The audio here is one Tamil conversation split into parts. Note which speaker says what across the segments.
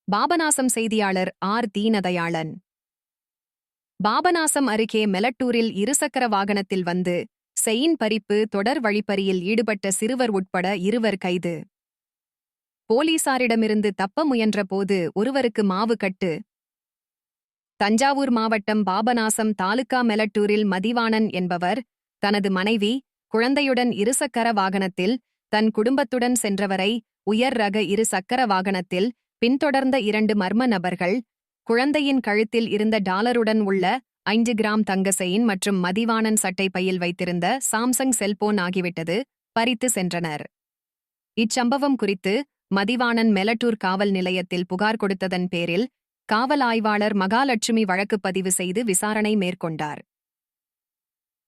Speaker 1: பாபநாசம் செய்தியாளர் ஆர். தீனதயாளன். பாபநாசம் அருகே மெலட்டூரில் இருசக்கர வாகனத்தில் வந்து செயின் பறிப்பு தொடர் வழிப்பறியில் ஈடுபட்ட சிறுவர் உட்பட 2 கைது. போலீசாரிடமிருந்து தப்ப முயன்ற போது ஒருவருக்கு மாவு கட்டு. தஞ்சாவூர் மாவட்டம் பாபநாசம் தாலுகா மெலட்டூரில் மதிவாணன் என்பவர் தனது மனைவி, குழந்தையுடன் இருசக்கர வாகனத்தில் தன் குடும்பத்துடன் சென்றவரை உயர் ரக இருசக்கர வாகனத்தில் பின்தொடர்ந்த 2 மர்ம நபர்கள் குழந்தையின் கழுத்தில் இருந்த டாலருடன் உள்ள 5 கிராம் தங்க செயின் மற்றும் மதிவாணன் சட்டை பையில் வைத்திருந்த சாம்சங் செல்போன் ஆகிவிட்டது பறித்து சென்றனர். இச்சம்பவம் குறித்து மதிவாணன் மெலட்டூர் காவல் நிலையத்தில் புகார் கொடுத்ததன் பேரில் காவல் ஆய்வாளர் மகாலட்சுமி வழக்கு பதிவு செய்து விசாரணை மேற்கொண்டார்.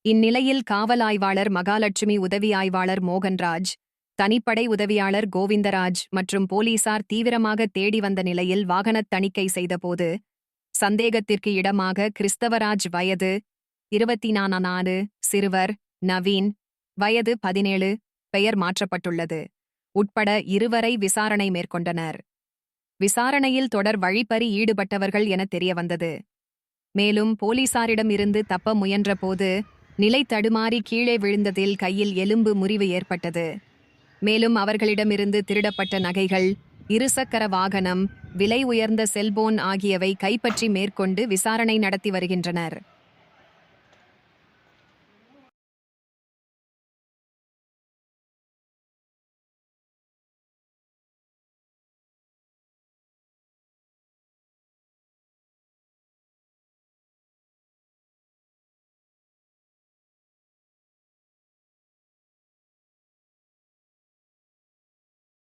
Speaker 1: இந்நிலையில் காவல் ஆய்வாளர் மகாலட்சுமி, உதவி ஆய்வாளர் மோகன்ராஜ், தனிப்படை உதவியாளர் கோவிந்தராஜ் மற்றும் போலீசார் தீவிரமாக தேடி வந்த நிலையில் வாகனத் தணிக்கை செய்தபோது சந்தேகத்திற்கு இடமாக கிறிஸ்தவராஜ் வயது 24 சிறுவர் நவீன் வயது 17 பெயர் மாற்றப்பட்டுள்ளது உட்பட 2 விசாரணை மேற்கொண்டனர். விசாரணையில் தொடர் வழிப்பறி ஈடுபட்டவர்கள் என தெரியவந்தது. மேலும் போலீசாரிடம் இருந்து தப்ப முயன்றபோது நிலை தடுமாறி கீழே விழுந்ததில் கையில் எலும்பு முறிவு ஏற்பட்டது. மேலும் அவர்களிடமிருந்து திருடப்பட்ட நகைகள், இருசக்கர வாகனம், விலை உயர்ந்த செல்போன் ஆகியவை கைப்பற்றி மேற்கொண்டு விசாரணை நடத்தி வருகின்றனர்.